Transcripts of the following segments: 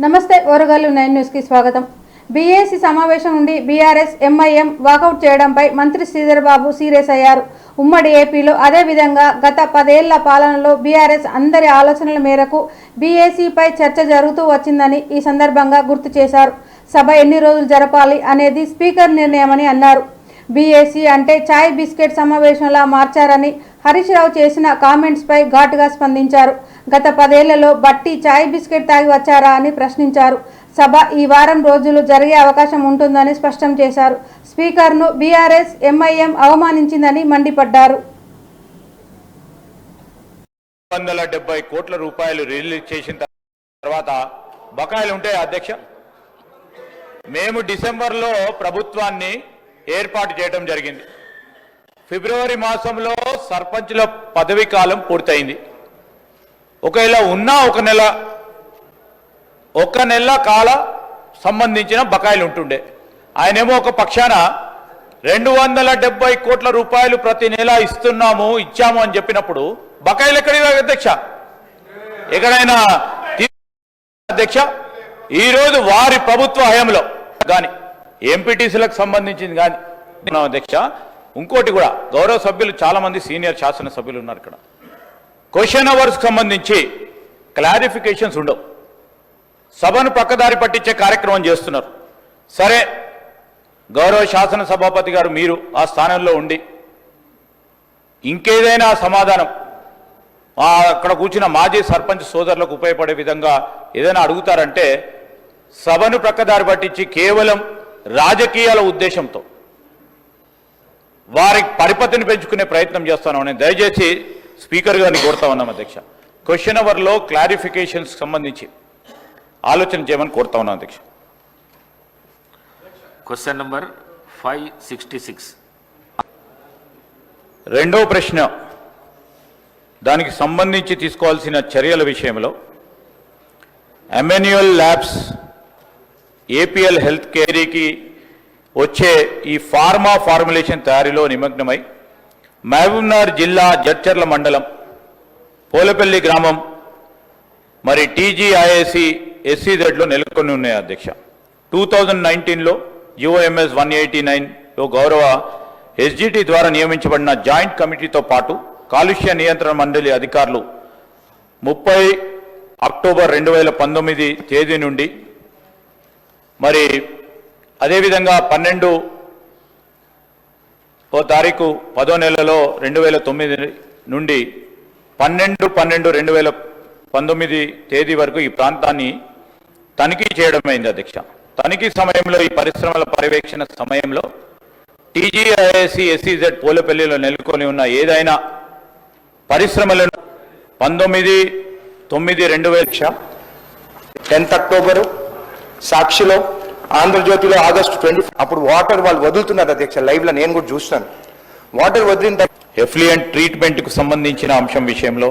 నమస్తే ఓరగల్లు 9 న్యూస్ కి స్వాగతం। బీఏసీ సమావేశం నుండి బీఆర్ఎస్ ఎంఐఎం వాకౌట్ చేయడంపై మంత్రి శ్రీధర్ బాబు సీరియస్ అయ్యారు। ఉమ్మడి ఏపీలో అదే విధంగా గత 10 ఏళ్ల పాలనలో బీఆర్ఎస్ అందరి ఆలోచనల మేరకు బీఏసీపై చర్చ జరుగుతూ వచ్చిందని ఈ సందర్భంగా గుర్తు చేశారు। సభ ఎన్ని రోజులు జరపాలి అనేది స్పీకర్ నిర్ణయమని అన్నారు। బీఏసీ అంటే చాయ్ బిస్కెట్ సమావేశంలా మార్చారని హరీష్ రావు చేసిన కామెంట్స్ పై ఘాటుగా స్పందించారు। గత 10 ఏళ్లలో బట్టి చాయ్ బిస్కెట్ తాగి వచ్చారా అని ప్రశ్నించారు। సభ ఈ వారం రోజులు జరిగే అవకాశం ఉంటుందని స్పష్టం చేశారు। స్పీకర్ను బీఆర్ఎస్ ఎంఐఎం అవమానించిందని మండిపడ్డారు। 170 కోట్ల రూపాయలు రిలీజ్ చేసిన తర్వాత బకాయిలు ఉంటాయి అధ్యక్ష। మేము డిసెంబర్లో ప్రభుత్వాన్ని ఏర్పాటు చేయడం జరిగింది। ఫిబ్రవరి మాసంలో సర్పంచుల పదవీ కాలం పూర్తయింది। ఒకవేళ ఉన్నా ఒక నెల కాల సంబంధించిన బకాయిలు ఉంటుండే। ఆయనేమో ఒక పక్షాన 270 కోట్ల రూపాయలు ప్రతి నెల ఇచ్చాము అని చెప్పినప్పుడు బకాయిలు ఎక్కడివి అధ్యక్ష? ఎక్కడైనా అధ్యక్ష ఈరోజు వారి ప్రభుత్వ హయాంలో కానీ ఎంపీటీసీలకు సంబంధించింది కానీ అధ్యక్ష ఇంకోటి కూడా గౌరవ సభ్యులు చాలా మంది సీనియర్ శాసన సభ్యులు ఉన్నారు। ఇక్కడ క్వశ్చన్ అవర్స్ సంబంధించి క్లారిఫికేషన్స్ ఉండవు, సభను పక్కదారి పట్టించే కార్యక్రమం చేస్తున్నారు। సరే గౌరవ శాసన సభాపతి గారు మీరు ఆ స్థానంలో ఉండి ఇంకేదైనా సమాధానం అక్కడ కూర్చున్న మాజీ సర్పంచ్ సోదరులకు ఉపయోగపడే విధంగా ఏదైనా అడుగుతారంటే సభను పక్కదారి పట్టించి కేవలం రాజకీయాల ఉద్దేశంతో వారి పరిపతిని పెంచుకునే ప్రయత్నం చేస్తాను। నేను దయచేసి స్పీకర్ గారిని కోరుతా ఉన్నాం అధ్యక్ష, క్వశ్చన్ అవర్లో క్లారిఫికేషన్స్ సంబంధించి ఆలోచన చేయమని కోరుతా ఉన్నాం అధ్యక్ష। క్వశ్చన్ నంబర్ 566 రెండో ప్రశ్న, దానికి సంబంధించి తీసుకోవాల్సిన చర్యల విషయంలో ఎమాన్యుయల్ ల్యాబ్స్ ఏపీఎల్ హెల్త్ కేర్కి వచ్చే ఈ ఫార్ములేషన్ తయారీలో నిమగ్నమై మహబూబ్నగర్ జిల్లా జడ్చర్ల మండలం పోలపల్లి గ్రామం మరి టీజీఐఏసీ ఎస్సీజెడ్లో నెలకొని ఉన్నాయి అధ్యక్ష। 2019లో యుఓఎంఎస్ 189లో గౌరవ ఎస్జిటి ద్వారా నియమించబడిన జాయింట్ కమిటీతో పాటు కాలుష్య నియంత్రణ మండలి అధికారులు 30 అక్టోబర్ 2019 తేదీ నుండి మరి అదేవిధంగా 12వ తారీఖు 10వ నెలలో 2009 నుండి 12/12/2019 తేదీ వరకు ఈ ప్రాంతాన్ని తనిఖీ చేయడమైంది అధ్యక్ష। తనిఖీ సమయంలో ఈ పరిశ్రమల పర్యవేక్షణ సమయంలో టీజీఐఏసీ ఎస్సీజెడ్ పోలపల్లిలో నెలకొని ఉన్న ఏదైనా పరిశ్రమలను 19/9/2000 10th అక్టోబరు సాక్షిలో ఆంధ్రజ్యోతిలో ఆగస్టు 20 అప్పుడు వాటర్ వాళ్ళు వదులుతున్నారు అధ్యక్ష, లైవ్లో నేను కూడా చూస్తాను। వాటర్ వదిలిన ఎఫ్లుయెంట్ ట్రీట్మెంట్కు సంబంధించిన అంశం విషయంలో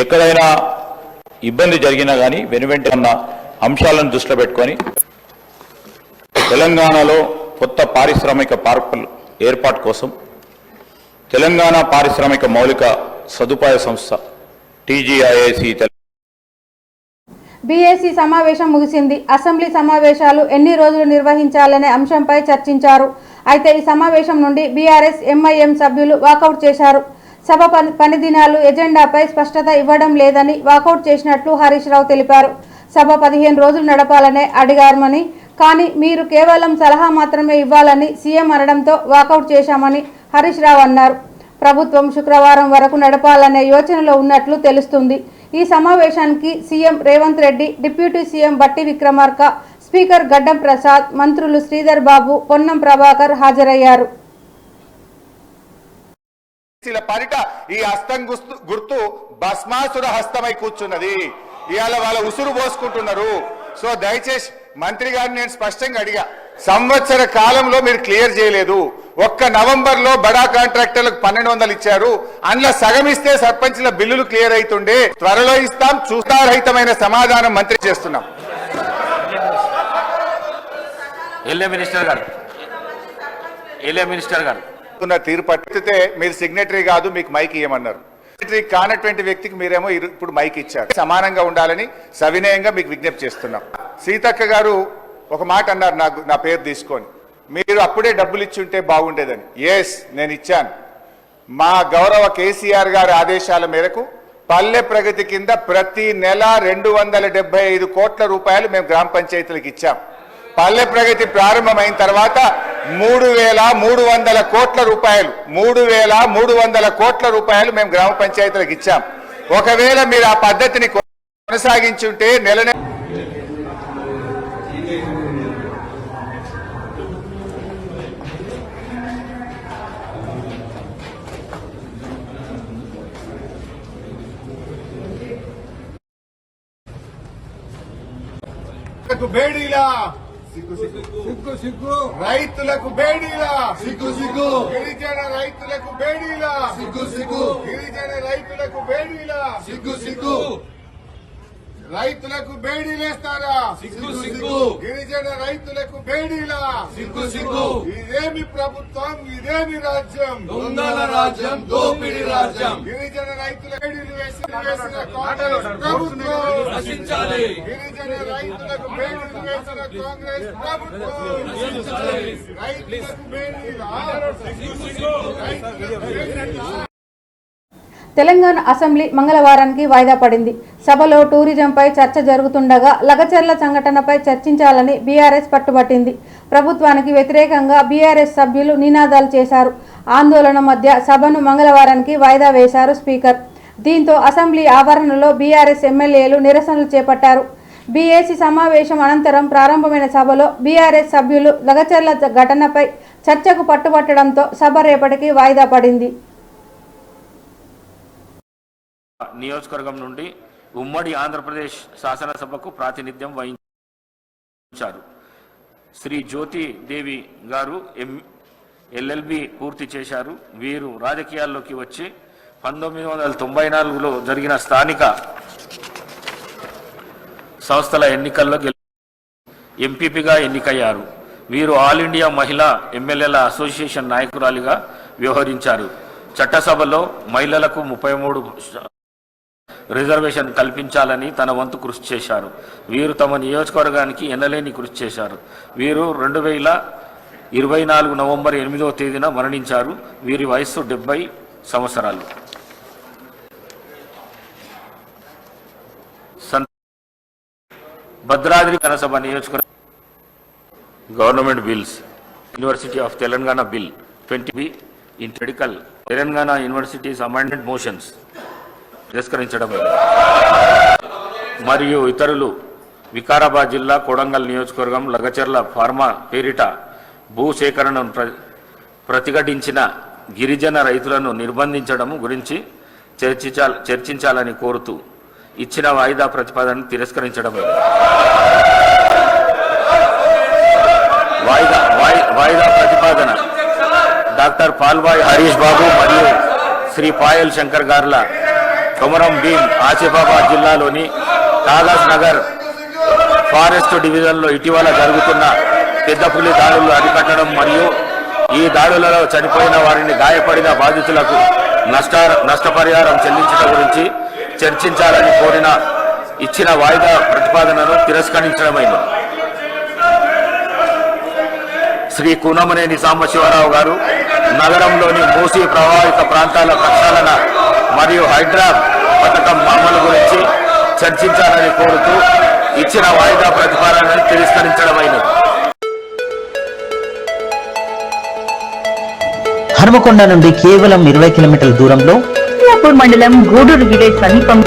ఎక్కడైనా ఇబ్బంది జరిగినా కానీ వెనువెంటనే ఉన్న అంశాలను దృష్టిలో పెట్టుకొని తెలంగాణలో కొత్త పారిశ్రామిక పార్కుల ఏర్పాటు కోసం తెలంగాణ పారిశ్రామిక మౌలిక సదుపాయ సంస్థ టీజీఐఏసీ బీఏసీ సమావేశం ముగిసింది। అసెంబ్లీ సమావేశాలు ఎన్ని రోజులు నిర్వహించాలనే అంశంపై చర్చించారు। అయితే ఈ సమావేశం నుండి బీఆర్ఎస్ ఎంఐఎం సభ్యులు వాకౌట్ చేశారు। సభ పని దినాలు ఎజెండాపై స్పష్టత ఇవ్వడం లేదని వాకౌట్ చేసినట్లు హరీష్ రావు తెలిపారు। సభ 15 రోజులు నడపాలనే అడిగారని, కానీ మీరు కేవలం సలహా మాత్రమే ఇవ్వాలని సీఎం అనడంతో వాకౌట్ చేశామని హరీష్ రావు అన్నారు। ప్రభుత్వం శుక్రవారం వరకు నడపాలనే యోచనలో ఉన్నట్లు తెలుస్తుంది। ఈ సమావేశానికి CM Revanth Reddy, deputy CM బట్టి విక్రమార్క, స్పీకర్ గడ్డం ప్రసాద్, మంత్రులు శ్రీధర్ బాబు, పొన్నం ప్రభాకర్ హాజరయ్యారు। పరిట ఈ హస్తం గుర్తు భస్మాసుర హస్తమై కూర్చున్నది, ఇవాళ వాళ్ళ ఉసురు పోసుకుంటున్నారు। సో దయచేసి మంత్రి గారిని నేను స్పష్టంగా అడిగా, సంవత్సర కాలంలో మీరు క్లియర్ చేయలేదు। ఒక్క నవంబర్లో బడా కాంట్రాక్టర్లకు 1200 ఇచ్చారు, అందులో సగం ఇస్తే సర్పంచ్ల బిల్లులు క్లియర్ అవుతుండే, త్వరలో ఇస్తాం, చూస్తారహితమైన సమాధానం మంత్రి చేస్తున్నాం। మినిస్టర్ గారు తీరు పట్టితే మీరు సిగ్నేటరీ కాదు, మీకు మైక్ ఇవ్వమన్నారు। కానటువంటి వ్యక్తికి మీరేమో ఇప్పుడు మైక్ ఇచ్చారు. సమానంగా ఉండాలని సవినయంగా మీకు విజ్ఞప్తి చేస్తున్నాం. సీతక్క గారు ఒక మాట అన్నారు, నా పేరు తీసుకొని, మీరు అప్పుడే డబ్బులు ఇచ్చి ఉంటే బాగుండేదని. ఎస్, నేను ఇచ్చాను. మా గౌరవ కేసీఆర్ గారి ఆదేశాల మేరకు పల్లె ప్రగతి కింద ప్రతి నెల 275 కోట్ల రూపాయలు మేము గ్రామ పంచాయతీలకు ఇచ్చాం. పల్లె ప్రగతి ప్రారంభమైన తర్వాత 3,300 కోట్ల రూపాయలు 3,300 కోట్ల రూపాయలు మేము గ్రామ పంచాయతీలకు ఇచ్చాం. ఒకవేళ మీరు ఆ పద్ధతిని కొనసాగించుంటే నెల బేడీలా సిగ్గు రైతులకు బేడీలా సిగ్గు గిరిజన రైతులకు బేడీలా సిగ్గు గిరిజన రైతులకు బేడీలా సిగ్గు రైతులకు బేడీలేస్తారా సిగ్గు గిరిజన రైతులకు బేడీలా సిగ్గు ఇదేమి ప్రభుత్వం, ఇదేమి రాజ్యం, దొంగల రాజ్యం, దోపిడీ రాజ్యం. గిరిజన రైతుల బేడీలు వేసిన కాంగ్రెస్ ప్రభుత్వం రక్షించాలి. గిరిజన రైతులకు బేడీలు వేసిన కాంగ్రెస్ ప్రభుత్వం రక్షించాలి. రైతులకు బేడీలా తెలంగాణ అసెంబ్లీ మంగళవారానికి వాయిదా పడింది. సభలో టూరిజంపై చర్చ జరుగుతుండగా లగచర్ల సంఘటనపై చర్చించాలని బీఆర్ఎస్ పట్టుబట్టింది. ప్రభుత్వానికి వ్యతిరేకంగా బీఆర్ఎస్ సభ్యులు నినాదాలు చేశారు. ఆందోళన మధ్య సభను మంగళవారానికి వాయిదా వేశారు స్పీకర్. దీంతో అసెంబ్లీ ఆవరణలో బీఆర్ఎస్ ఎమ్మెల్యేలు నిరసనలు చేపట్టారు. బీఏసీ సమావేశం అనంతరం ప్రారంభమైన సభలో బీఆర్ఎస్ సభ్యులు లగచర్ల ఘటనపై చర్చకు పట్టుబట్టడంతో సభ రేపటికి వాయిదా పడింది. నియోజకవర్గం నుండి ఉమ్మడి ఆంధ్రప్రదేశ్ శాసనసభకు ప్రాతినిధ్యం వహించారు. శ్రీ జ్యోతి దేవి గారు ఎల్ఎల్బి పూర్తి చేశారు. వీరు రాజకీయాల్లోకి వచ్చి 1994లో జరిగిన స్థానిక సంస్థల ఎన్నికల్లో ఎంపీపీగా ఎన్నికయ్యారు. వీరు ఆల్ ఇండియా మహిళా ఎమ్మెల్యేల అసోసియేషన్ నాయకురాలిగా వ్యవహరించారు. చట్టసభలో మహిళలకు 33 రిజర్వేషన్ కల్పించాలని తన వంతు కృషి చేశారు. వీరు తమ నియోజకవర్గానికి ఎనలేని కృషి చేశారు. వీరు 2024 నవంబర్ 8వ తేదీన మరణించారు. వీరి వయస్సు 70 సంవత్సరాలు. భద్రాద్రి కనసభ నియోజకవర్గం government bills university of Telangana bill 20B in medical Telangana universities amendment motions తిరస్కరించడం మరియు ఇతరులు వికారాబాద్ జిల్లా కొడంగల్ నియోజకవర్గం లగచర్ల ఫార్మా పేరిట భూసేకరణను ప్రతిఘటించిన గిరిజన రైతులను నిర్బంధించడం గురించి చర్చించాలని కోరుతూ ఇచ్చిన వాయిదా ప్రతిపాదనను తిరస్కరించడం వాయిదా ప్రతిపాదన డాక్టర్ పాల్వాయి హరీష్ బాబు మరియు శ్రీ పాయల్ శంకర్ గార్ల కొమరం భీం ఆసిఫాబాద్ జిల్లాలోని కాగజ్ నగర్ ఫారెస్ట్ డివిజన్లో ఇటీవల జరుగుతున్న పెద్ద పులి దాడులు అరికట్టడం మరియు ఈ దాడులలో చనిపోయిన వారిని గాయపడిన బాధితులకు నష్టపరిహారం చెల్లించడం గురించి చర్చించాలని కోరిన ఇచ్చిన వాయిదా ప్రతిపాదనను తిరస్కరించడమైంది. శ్రీ కూనమనేని సాంబశివరావు గారు నగరంలోని మూసీ ప్రభావిత ప్రాంతాల ప్రక్షాళన మరియు హైడ్రా పథకం అమలు గురించి చర్చించాలని కోరుతూ ఇచ్చిన వాయిదా ప్రతిపాదనను తిరస్కరించడమైనది. హనుమకొండ నుండి కేవలం 20 కిలోమీటర్ల దూరంలో మండలం గూడూరు విలేజ్ సమీపం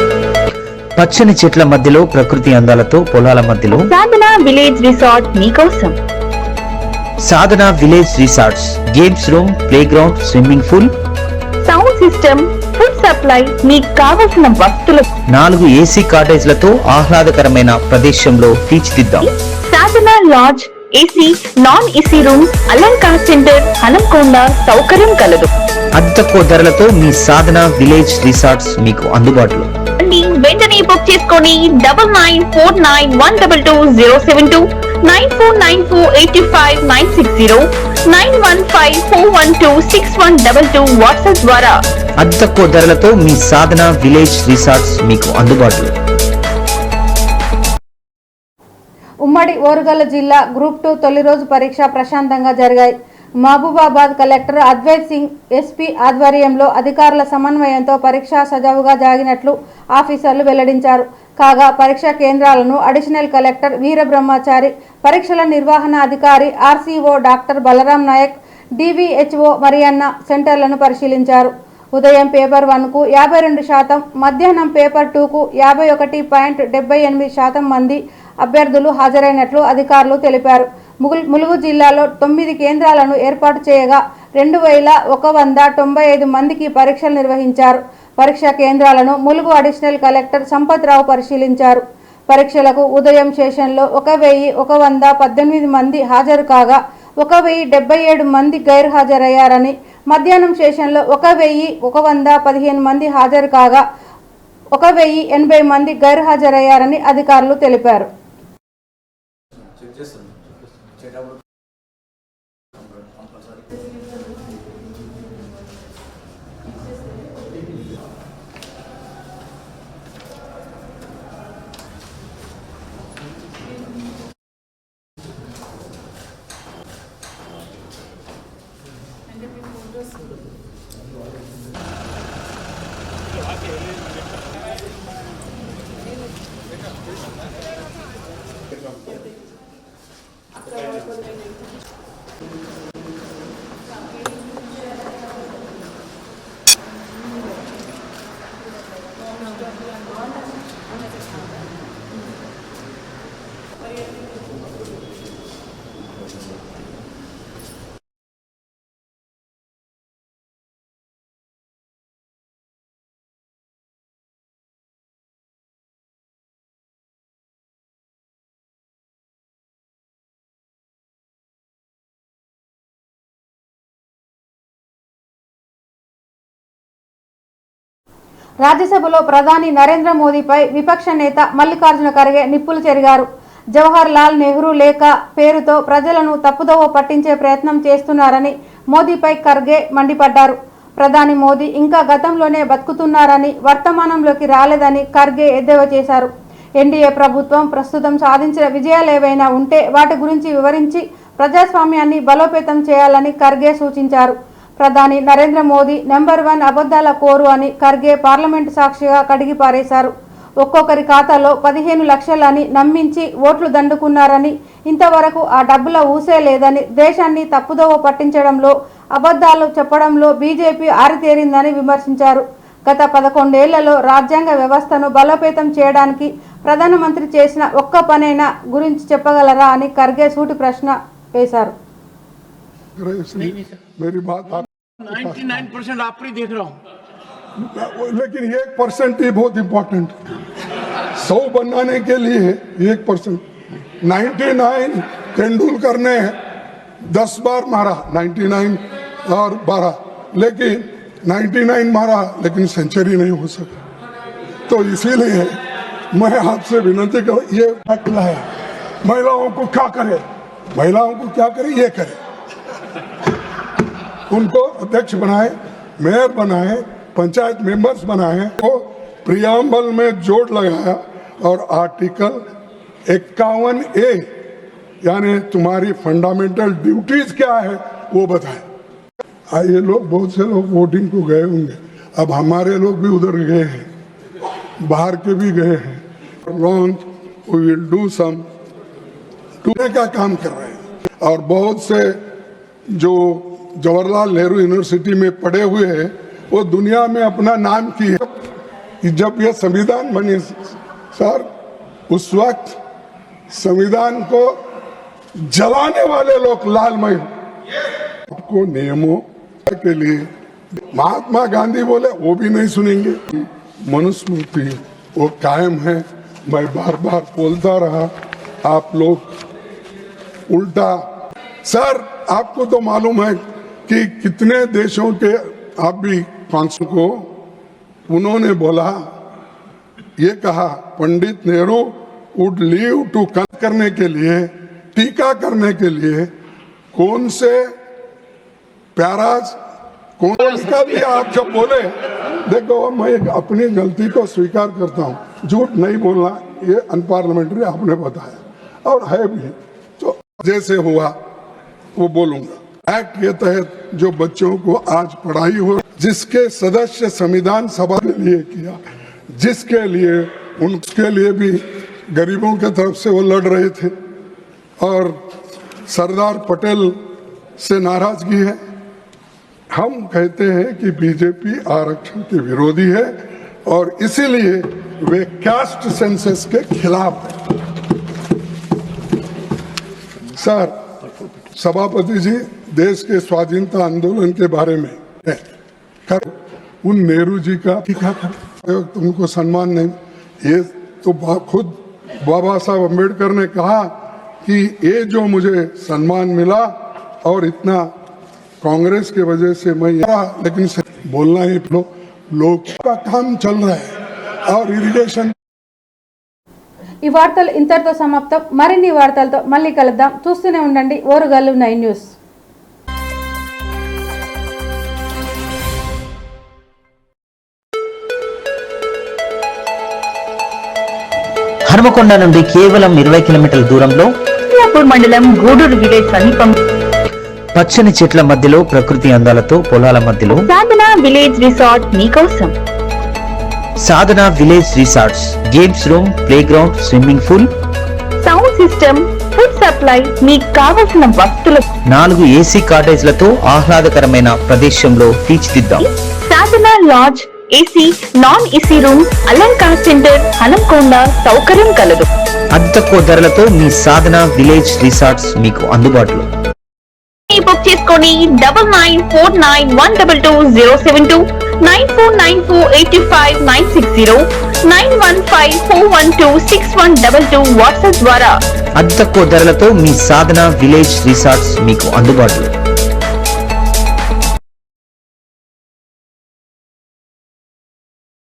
పచ్చని చెట్ల మధ్యలో ప్రకృతి అందాలతో పొలాల మధ్యలో సాధన విలేజ్ రిసార్ట్ మీకోసం. Sadhana village resorts games room, play ground, swimming pool, sound system, food supply, మీకు కావలసిన వస్తువులు 4 ఏసీ కాటేజ్లతో ఆహ్లాదకరమైన ప్రదేశంలో తీర్చిదిద్దాం. Sadhana lodge, AC, non AC room, Alankar centre, Hanamkonda సౌకర్యం కలదు. అతి తక్కువ ధరలతో మీ సాధన విలేజ్ రిసార్ట్స్ మీకు అందుబాటులో. వెంటనే బుక్ చేసుకొని 9949122072 94948596 9154126122 వాట్సాప్ ద్వారా అతి తక్కువ ధరలతో మీ సాధన విలేజ్ రిసార్ట్స్ మీకు అందుబాటులో. ఉమ్మడి ఓరుగల్ల జిల్లా గ్రూప్ 2 తొలి రోజు పరీక్ష ప్రశాంతంగా జరిగాయి. మహబూబాబాద్ కలెక్టర్ అద్వైత్ సింగ్ ఎస్పీ ఆధ్వర్యంలో అధికారుల సమన్వయంతో పరీక్ష సజావుగా జరిగినట్లు ఆఫీసర్లు వెల్లడించారు. కాగా పరీక్షా కేంద్రాలను అడిషనల్ కలెక్టర్ వీరబ్రహ్మచారి, పరీక్షల నిర్వహణ అధికారి RCO doctor Balaram Naik, DVHO Marianna సెంటర్లను పరిశీలించారు. ఉదయం పేపర్ 1కు 52%, మధ్యాహ్నం పేపర్ 2కు 51.78% మంది అభ్యర్థులు హాజరైనట్లు అధికారులు తెలిపారు. ములుగు జిల్లాలో 9 కేంద్రాలను ఏర్పాటు చేయగా 2195 మందికి పరీక్షలు నిర్వహించారు. పరీక్షా కేంద్రాలను ములుగు అడిషనల్ కలెక్టర్ సంపత్ రావు పరిశీలించారు. పరీక్షలకు ఉదయం సెషన్లో 1118 మంది హాజరు కాగా 1077 మంది గైర్హాజరయ్యారని, మధ్యాహ్నం సెషన్లో 1115 మంది హాజరు కాగా 1080 మంది గైర్హాజరయ్యారని అధికారులు తెలిపారు. రాజ్యసభలో ప్రధాని నరేంద్ర మోదీపై విపక్ష నేత మల్లికార్జున ఖర్గే నిప్పులు చెరిగారు. జవహర్ లాల్ నెహ్రూ లేఖ పేరుతో ప్రజలను తప్పుదోవ పట్టించే ప్రయత్నం చేస్తున్నారని మోదీపై ఖర్గే మండిపడ్డారు. ప్రధాని మోదీ ఇంకా గతంలోనే బతుకుతున్నారని, వర్తమానంలోకి రాలేదని ఖర్గే ఎద్దేవా చేశారు. ఎన్డీఏ ప్రభుత్వం ప్రస్తుతం సాధించిన విజయాలేవైనా ఉంటే వాటి గురించి వివరించి ప్రజాస్వామ్యాన్ని బలోపేతం చేయాలని ఖర్గే సూచించారు. ప్రధాని నరేంద్ర మోదీ నెంబర్ 1 అబద్ధాల కోరు అని ఖర్గే పార్లమెంటు సాక్షిగా కడిగి పారేశారు. ఒక్కొక్కరి ఖాతాలో 15 లక్షలని నమ్మించి ఓట్లు దండుకున్నారని, ఇంతవరకు ఆ డబ్బుల ఊసే లేదని, దేశాన్ని తప్పుదోవ పట్టించడంలో, అబద్ధాలు చెప్పడంలో బీజేపీ ఆరితేరిందని విమర్శించారు. గత 11 ఏళ్లలో రాజ్యాంగ వ్యవస్థను బలోపేతం చేయడానికి ప్రధానమంత్రి చేసిన ఒక్క పనైనా గురించి చెప్పగలరా అని ఖర్గే సూటి ప్రశ్న వేశారు. मेरी बात आप 99% आप ही देख रहा हूँ, लेकिन 1% ही बहुत इंपॉर्टेंट। 100 बनाने के लिए 1%। 99 तेंदुलकर ने 10 बार मारा, 99 और 12, लेकिन 99 मारा लेकिन सेंचुरी नहीं हो सका। तो इसीलिए मैं आपसे विनती कर, ये फैक्ट है, महिलाओं को क्या करे, महिलाओं को क्या करे, ये करे, उनको अध्यक्ष बनाए, मेयर बनाए, पंचायत मेंबर्स बनाए, तो प्रियम्बल में जोड़ लगाया और आर्टिकल 51A यानी तुम्हारी फंडामेंटल ड्यूटीज क्या है वो बताए। ये लोग, बहुत से लोग वोटिंग को गए होंगे, अब हमारे लोग भी उधर गए हैं, बाहर के भी गए हैं। Launch we will do some टूने का काम कर रहे हैं। और बहुत से जो जवाहरलाल नेहरू यूनिवर्सिटी में पढ़े हुए हैं वो दुनिया में अपना नाम किए। जब ये संविधान बनी सर, उस वक्त संविधान को जलाने वाले लोग लालमय आपको नियमों के लिए महात्मा गांधी बोले वो भी नहीं सुनेंगे। मनुस्मृति वो कायम है, मैं बार बार बोलता रहा, आप लोग उल्टा। सर आपको तो मालूम है कि कितने देशों के, आप भी कॉन्स्टिट्यूशन को उन्होंने बोला, ये कहा Pandit Nehru would leave to करने के लिए टीका करने के लिए कौन से पैराज कौन का भी आप जब बोले, देखो मैं अपनी गलती को स्वीकार करता हूँ, झूठ नहीं बोलना, ये अनपार्लियामेंट्री आपने बताया और है भी, तो जैसे हुआ वो बोलूंगा। एक्ट के तहत जो बच्चों को आज पढ़ाई हो, जिसके सदस्य संविधान सभा के लिए किया, जिसके लिए उनके लिए भी गरीबों के तरफ से वो लड़ रहे थे और सरदार पटेल से नाराजगी है। हम कहते हैं कि बीजेपी आरक्षण के विरोधी है और इसीलिए वे कास्ट सेंसस के खिलाफ है। सर, सभापति जी देश के स्वाधीनता आंदोलन के बारे में है, उन नेहरू जी का टीका कर, तुमको सम्मान नहीं, ये तो खुद बाबा साहब अम्बेडकर ने कहा कि ये जो मुझे सम्मान मिला और इतना कांग्रेस के वजह से मैं, लेकिन बोलना ही लोग का काम चल रहा है और इरिगेशन। ఈ వార్తలు ఇంతటితో సమాప్తం. మరిన్ని వార్తలతో మళ్ళీ కలుద్దాం. చూస్తూనే ఉండండి ఓరుగల్లు 9 న్యూస్. హనుమకొండ నుండి కేవలం 20 కిలోమీటర్ల దూరంలో ఇస్లాపూర్ మండలం గూడూరు విలేజ్ సమీపం పచ్చని చెట్ల మధ్యలో ప్రకృతి అందాలతో పొలాల మధ్యలో సాధన విలేజ్ రిసార్ట్ మీకోసం. Sadhana village resorts, games room, play ground, swimming pool, sound system, food supply, మీకు కావలసిన వస్తువులు 4 ఏసీ కాటేజ్లతో ఆహ్లాదకరమైన ప్రదేశంలో తీర్చిదిద్దాం. Sadhana lodge, AC, non AC room, Alankar centre, Hanamkonda సౌకర్యం కలదు. అతి తక్కువ ధరలతో మీ సాధన విలేజ్ రిసార్ట్స్ మీకు అందుబాటులో. బుక్ చేసుకొని 9949122072 949485960915412612 వాట్సాప్ ద్వారా అతి తక్కువ ధరలతో మీ సాధన విలేజ్ రిసార్ట్స్ మీకు అందుబాటులో.